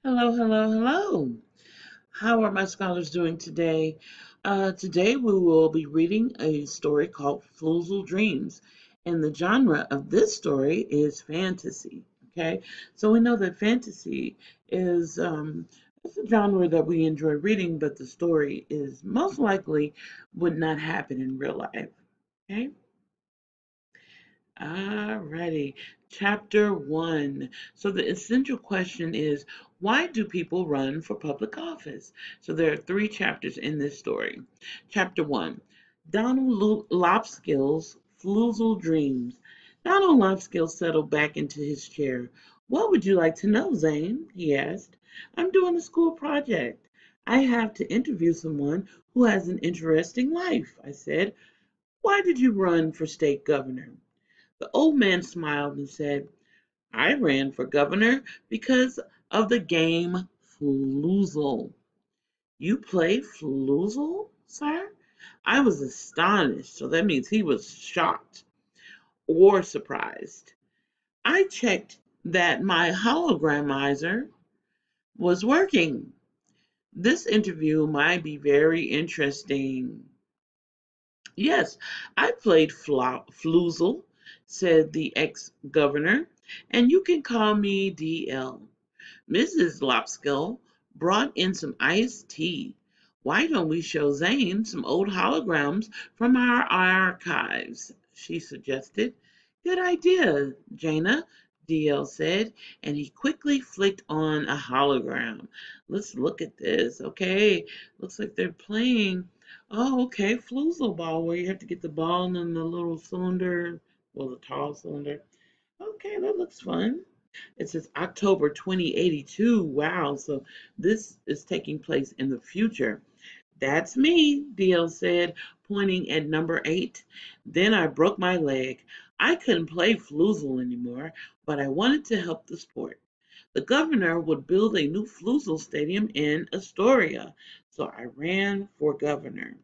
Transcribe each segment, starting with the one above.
Hello, hello, hello. How are my scholars doing today? Today we will be reading a story called Floozle Dreams, and the genre of this story is fantasy. Okay, so we know that fantasy is it's a genre that we enjoy reading, but the story is most likely would not happen in real life. Okay. Alrighty, chapter one. So the essential question is, why do people run for public office? So there are three chapters in this story. Chapter one, Donald Lopskill's Floozle Dreams. Donald Lopskill settled back into his chair. What would you like to know, Zane? He asked. I'm doing a school project. I have to interview someone who has an interesting life, I said. Why did you run for state governor? The old man smiled and said, I ran for governor because of the game Floozle. You play Floozle, sir? I was astonished, so that means he was shocked or surprised. I checked that my hologramizer was working. This interview might be very interesting. Yes, I played Floozle, said the ex-governor, and you can call me DL. Mrs. Lopskill brought in some iced tea. Why don't we show Zane some old holograms from our archives? She suggested. Good idea, Jana, DL said, and he quickly flicked on a hologram. Let's look at this. Okay, looks like they're playing. Oh, okay, Floozle ball, where you have to get the ball in the little cylinder, well, the tall cylinder. Okay, that looks fun. It says October 2082. Wow, so this is taking place in the future. That's me, DL said, pointing at number 8. Then I broke my leg. I couldn't play Floozle anymore, but I wanted to help the sport. The governor would build a new Floozle stadium in Astoria, so I ran for governor.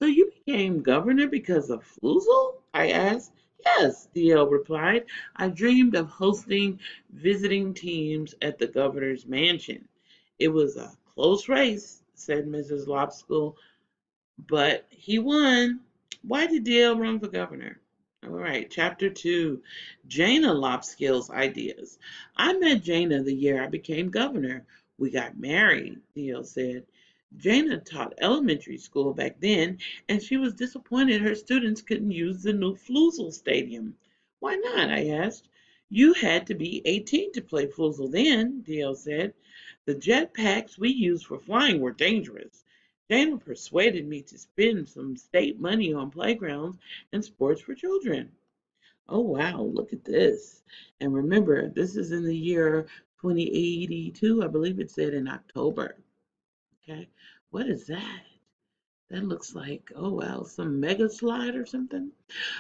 So you became governor because of Floozle? I asked. Yes, DL replied. I dreamed of hosting visiting teams at the governor's mansion. It was a close race, said Mrs. Lopskill, but he won. Why did DL run for governor? All right, chapter 2, Jana Lopskill's ideas. I met Jana the year I became governor. We got married, DL said. Jana taught elementary school back then, and she was disappointed her students couldn't use the new Floozle Stadium. Why not? I asked. You had to be 18 to play Floozle then, DL said. The jet packs we used for flying were dangerous. Jana persuaded me to spend some state money on playgrounds and sports for children. Oh, wow, look at this. And remember, this is in the year 2082. I believe it said in October. Okay, what is that? That looks like, oh wow, some mega slide or something.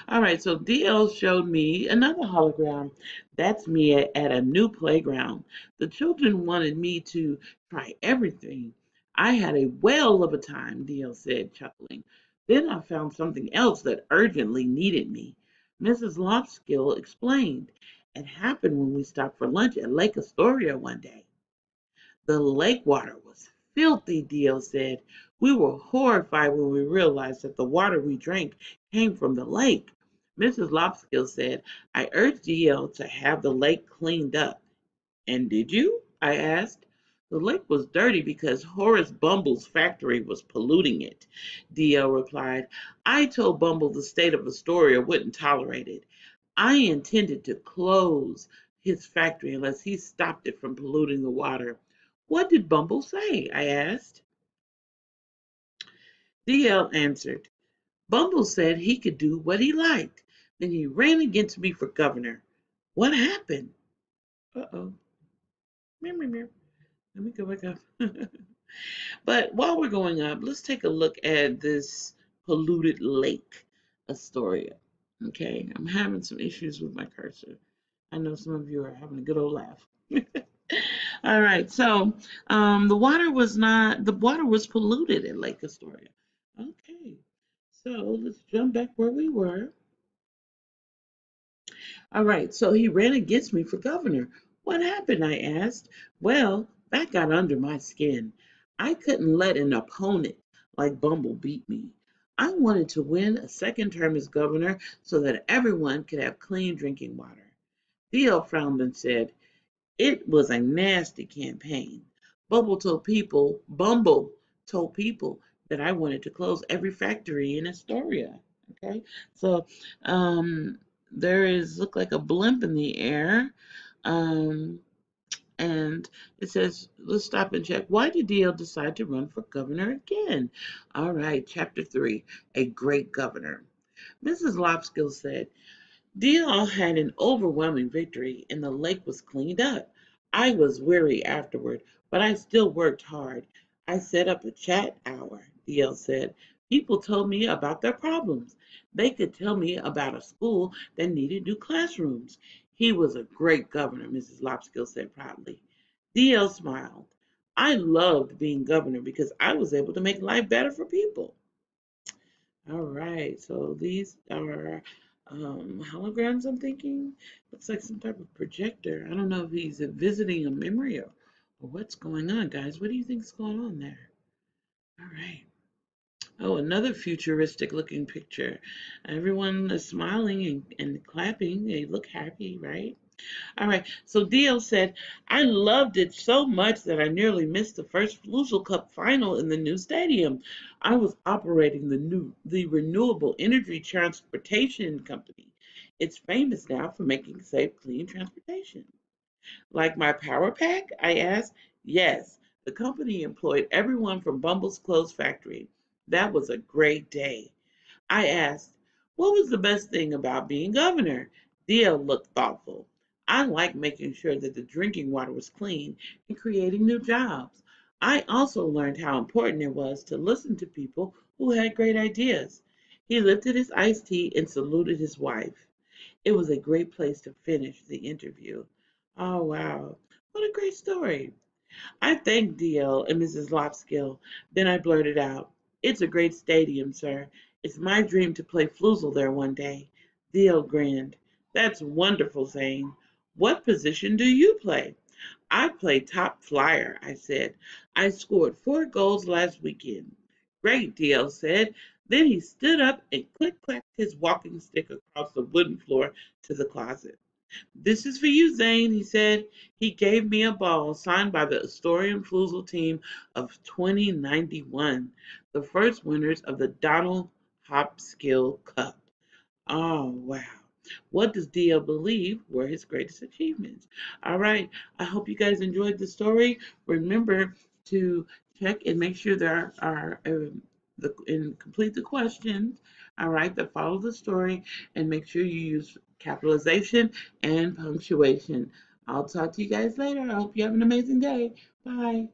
All right, so DL showed me another hologram. That's me at a new playground. The children wanted me to try everything. I had a whale of a time, DL said, chuckling. Then I found something else that urgently needed me. Mrs. Lopskill explained. It happened when we stopped for lunch at Lake Astoria one day. The lake water was filthy, DL said. We were horrified when we realized that the water we drank came from the lake. Mrs. Lopskill said, I urged DL to have the lake cleaned up. And did you? I asked. The lake was dirty because Horace Bumble's factory was polluting it, DL replied. I told Bumble the state of Astoria wouldn't tolerate it. I intended to close his factory unless he stopped it from polluting the water. What did Bumble say? I asked. DL answered. Bumble said he could do what he liked. Then he ran against me for governor. What happened? Uh-oh. Meow, meow, meow. Let me go back up. But while we're going up, let's take a look at this polluted lake, Astoria. Okay, I'm having some issues with my cursor. I know some of you are having a good old laugh. All right, so the water was polluted in Lake Astoria. Okay, so let's jump back where we were. All right, so he ran against me for governor. What happened? I asked. Well, that got under my skin. I couldn't let an opponent like Bumble beat me. I wanted to win a second term as governor so that everyone could have clean drinking water. Theo frowned and said, it was a nasty campaign. Bumble told people that I wanted to close every factory in Astoria. Okay, so um, there is look like a blimp in the air, um, and it says, let's stop and check. Why did DL decide to run for governor again? All right, chapter 3, a great governor. Mrs. Lopskill said, Dion had an overwhelming victory, and the lake was cleaned up. I was weary afterward, but I still worked hard. I set up a chat hour, DL said. People told me about their problems. They could tell me about a school that needed new classrooms. He was a great governor, Mrs. Lopskill said proudly. DL smiled. I loved being governor because I was able to make life better for people. All right, so these are holograms, I'm thinking. Looks like some type of projector. I don't know if he's visiting a memory or what's going on, guys. What do you think's going on there? All right. Oh, another futuristic looking picture. Everyone is smiling and clapping. They look happy, right? All right. So Dio said, I loved it so much that I nearly missed the first Floozle Cup final in the new stadium. I was operating the renewable energy transportation company. It's famous now for making safe, clean transportation. Like my power pack? I asked. Yes. The company employed everyone from Bumble's clothes factory. That was a great day. I asked, what was the best thing about being governor? Dia looked thoughtful. I liked making sure that the drinking water was clean and creating new jobs. I also learned how important it was to listen to people who had great ideas. He lifted his iced tea and saluted his wife. It was a great place to finish the interview. Oh, wow. What a great story. I thanked DL and Mrs. Lopskill. Then I blurted out, it's a great stadium, sir. It's my dream to play Floozle there one day. DL grinned. That's wonderful, Zane. What position do you play? I play top flyer, I said. I scored 4 goals last weekend. Great, DL said. Then he stood up and click-clacked his walking stick across the wooden floor to the closet. This is for you, Zane, he said. He gave me a ball signed by the Astorian Floozle team of 2091, the first winners of the Donald Hopskill Cup. Oh, wow. What does Dio believe were his greatest achievements? All right. I hope you guys enjoyed the story. Remember to check and make sure there are and complete the questions. All right, that follow the story, and make sure you use capitalization and punctuation. I'll talk to you guys later. I hope you have an amazing day. Bye.